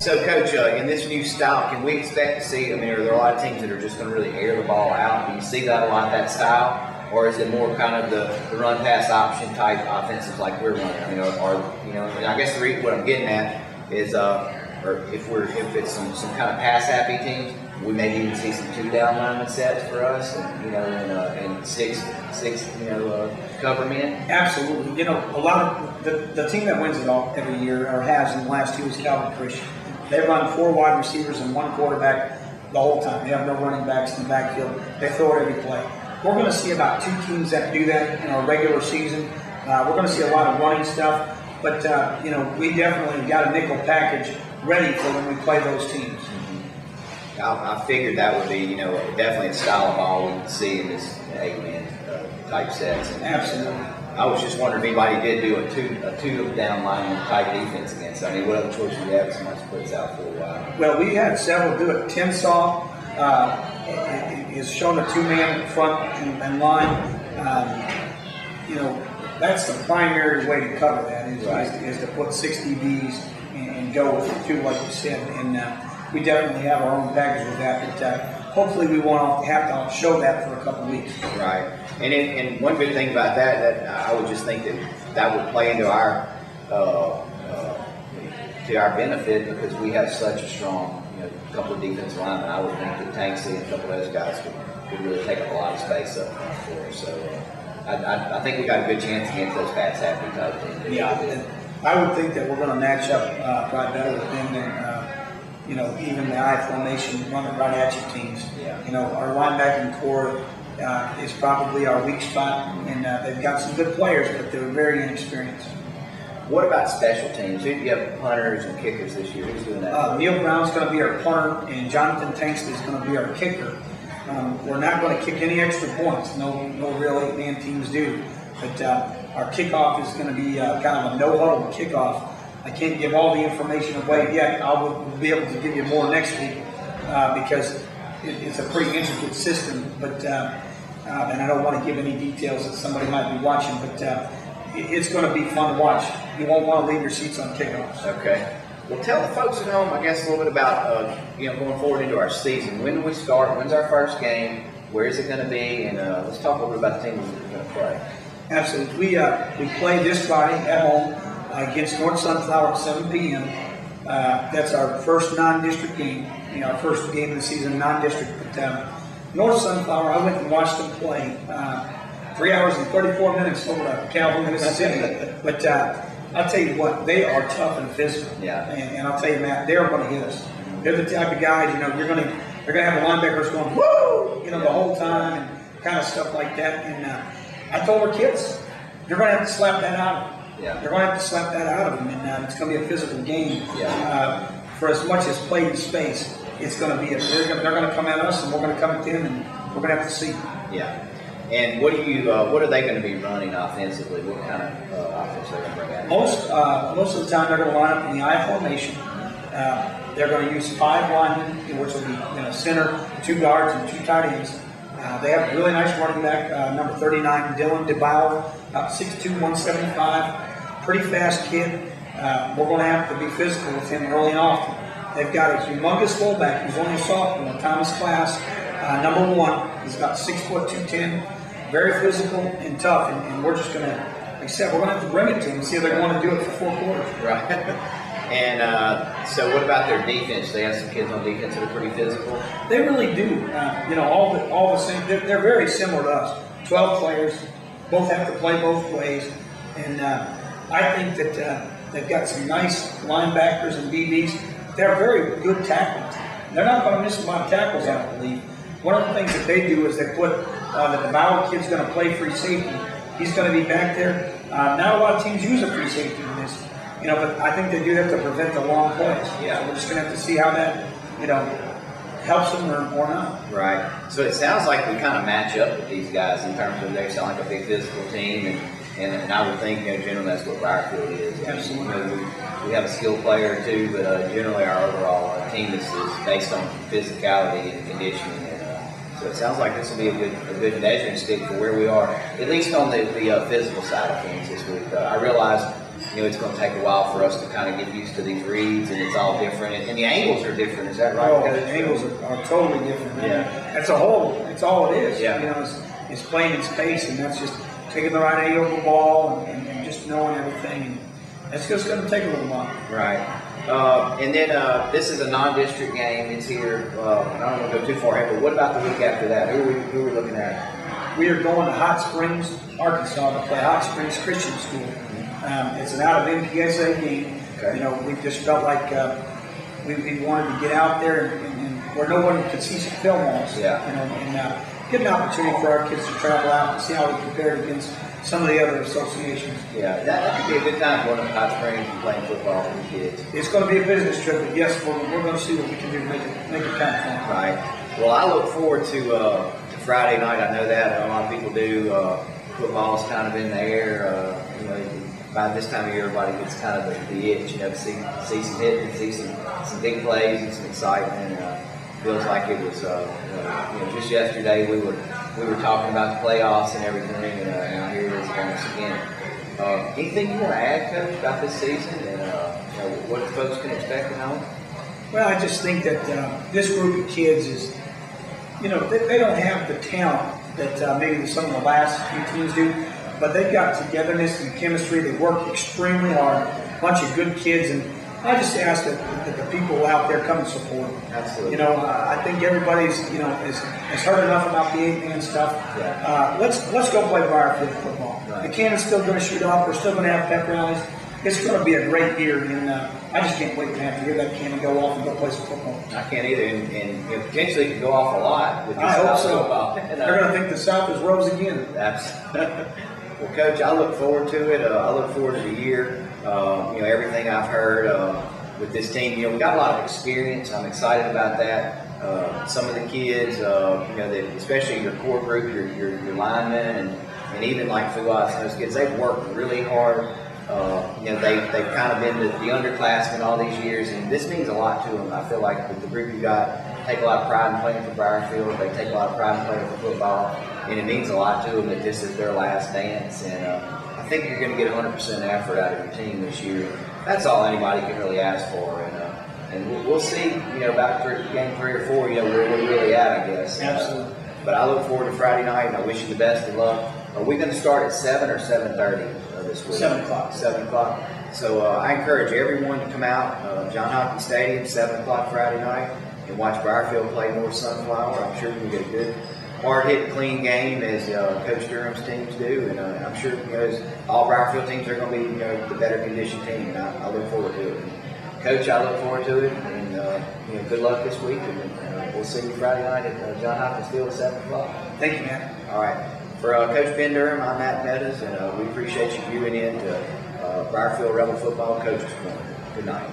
So, Coach, in this new style, can we expect to see, are there a lot of teams that are just going to really air the ball out? Do you see that a lot, that style? Or is it more kind of the run-pass option type offensive like we're running? And I guess what I'm getting at is, or if it's some kind of pass-happy teams, we may even see some two-down lineman sets for us, and six cover men. Absolutely. A lot of the team that wins it all every year, or has in the last 2 years, Calvin Christian. They run 4 wide receivers and 1 quarterback the whole time. They have no running backs in the backfield. They throw it every play. We're going to see about 2 teams that do that in our regular season. We're going to see a lot of running stuff, but we definitely got a nickel package ready for when we play those teams. I figured that would be, definitely a style of ball we would see in this 8-man type sets. Absolutely. I was just wondering if anybody did do a two down lineman type defense against. What other choices do you have if somebody splits out for a while? Well, we had several do it. Tensaw is shown a 2-man front and line. That's the primary way to cover that is to put 6 DBs and go with the 2, like you said. And we definitely have our own package with that. But hopefully we won't have to show that for a couple of weeks. Right. And one good thing about that I would just think that would play into our to our benefit because we have such a strong couple of defensive linemen. I would think that Tanksy and a couple of those guys could really take up a lot of space up front for us. So I think we got a good chance against those pass-happy type teams. Yeah, I would think that we're going to match up probably better with them than even the I formation running right at you teams. Yeah. Our linebacking core is probably our weak spot, and they've got some good players, but they're very inexperienced. What about special teams? Who do you have punters and kickers this year? Who's doing that? Neil Brown's going to be our punter, and Jonathan Tanksley is going to be our kicker. We're not going to kick any extra points. No real 8-man teams do. But our kickoff is going to be kind of a no-huddle kickoff. I can't give all the information away yet. I will be able to give you more next week because it's a pretty intricate system. But and I don't want to give any details that somebody might be watching. But it's going to be fun to watch. You won't want to leave your seats on kickoffs. Okay. Well, tell the folks at home, I guess, a little bit about going forward into our season. When do we start? When's our first game? Where is it going to be? And let's talk a little bit about the team we're going to play. Absolutely. We play this Friday at home against North Sunflower at 7 p.m. That's our first non-district game. Our first game of the season, non-district. But North Sunflower, I went and watched them play 3 hours and 34 minutes over at Calvin, Mississippi. But I'll tell you what, they are tough and physical. Yeah. And I'll tell you, Matt, they're going to hit us. They're the type of guys, they're going to have the linebackers going, woo, the whole time and kind of stuff like that. And I told our kids, they're going to have to slap that out of them. Yeah. They're going to have to slap that out of them, and it's going to be a physical game. Yeah. For as much as played in space, it's going to be they're going to come at us, and we're going to come at them, and we're going to have to see. Yeah. And what are they going to be running offensively? What kind of offense are they going to bring out? Most of the time, they're going to line up in the I formation. They're going to use 5 linemen, which will be center, 2 guards, and 2 tight ends. They have a really nice running back, number 39, Dylan DeBauer, about 6'2", 175, pretty fast kid. We're going to have to be physical with him early and often. They've got a humongous fullback who's only a sophomore, Thomas Class, number 1. He's about 6 foot 210, very physical and tough. And we're just going to, like I said, we're going to have to bring it to them and see if they want to do it for 4 quarters. Right. And so what about their defense? They have some kids on defense that are pretty physical. They really do. All the same. They're very similar to us. 12 players, both have to play both ways. And I think that they've got some nice linebackers and DBs. They're very good tackles. They're not going to miss a lot of tackles, I don't believe. One of the things that they do is they put the DeBauer kid's going to play free safety. He's going to be back there. Not a lot of teams use a free safety in this. But I think they do that to prevent the long plays. Yeah. So we're just going to have to see how that, helps them or not. Right. So it sounds like we kind of match up with these guys in terms of they sound like a big physical team, and I would think, generally that's what Briarfield is. Absolutely. We have a skilled player too, but generally our overall team is based on physicality and conditioning. So it sounds like this will be a good measuring stick for where we are, at least on the physical side of things this week. I realize it's going to take a while for us to kind of get used to these reads, and it's all different, and the angles are different. Is that right? Oh, the angles are totally different. Yeah. That's a whole. It's all it is. Yeah. It's playing in space, and that's just taking the right angle of the ball and just knowing everything. And that's just going to take a little while. Right. And then this is a non-district game. It's here. I don't want to go too far ahead, but what about the week after that? Who are we looking at? We are going to Hot Springs, Arkansas, to play Hot Springs Christian School. It's an out of MPSA game. Okay. We just felt like we wanted to get out there and where no one could see some film on us. Yeah. And get an opportunity for our kids to travel out and see how we compared against some of the other associations. Yeah, that could be a good time going to Hot Springs and playing football for the kids. It's going to be a business trip, but yes, we're going to see what we can do to make it kind of fun. Right. Well, I look forward to Friday night. I know that a lot of people do. Football's kind of in the air. By this time of year, everybody gets kind of the itch, to see some hitting, see some big plays and some excitement. Feels like it was, just yesterday we were talking about the playoffs and everything, and now here it is once again. Anything you want to add, Coach, about this season and what folks can expect at home? Well, I just think that this group of kids is, they don't have the talent that maybe some of the last few teams do, but they've got togetherness and chemistry. They work extremely hard, a bunch of good kids, and I just ask that the people out there come and support them. Absolutely. I think everybody's, has heard enough about the 8-man stuff. Yeah. Let's go play Briarfield football. Right. The cannon's still going to shoot off. We're still going to have pep rallies. It's going to be a great year, and I just can't wait to have to hear that cannon go off and go play some football. I can't either, and potentially it could go off a lot with this I hope style so. of football. They're going to think the South is rose again. Well, Coach, I look forward to it. I look forward to the year. Everything I've heard with this team. We got a lot of experience. I'm excited about that. Some of the kids, especially your core group, your linemen, and even like Fuas and those kids, they've worked really hard. They've kind of been the underclassmen all these years, and this means a lot to them. I feel like with the group you got, take a lot of pride in playing for Briarfield. They take a lot of pride in playing for football, and it means a lot to them that this is their last dance. And I think you're going to get 100% effort out of your team this year. That's all anybody can really ask for, and we'll see. About game 3 or 4, where we're really at, I guess. Absolutely. But I look forward to Friday night, and I wish you the best of luck. Are we going to start at 7 or 7:30 this week? 7 o'clock. 7 o'clock. So I encourage everyone to come out, John Hopkins Stadium, 7 o'clock Friday night, and watch Briarfield play North Sunflower. I'm sure you can get a good, hard-hit, clean game as Coach Durham's teams do, and I'm sure as all Briarfield teams are going to be the better conditioned team. And I look forward to it. And Coach, I look forward to it, and good luck this week. And we'll see you Friday night at John Hopkins Field at 7 o'clock. Thank you, man. All right. For Coach Ben Durham, I'm Matt Meadows, and we appreciate you viewing in to Briarfield Rebel Football Coaches Corner. Good night.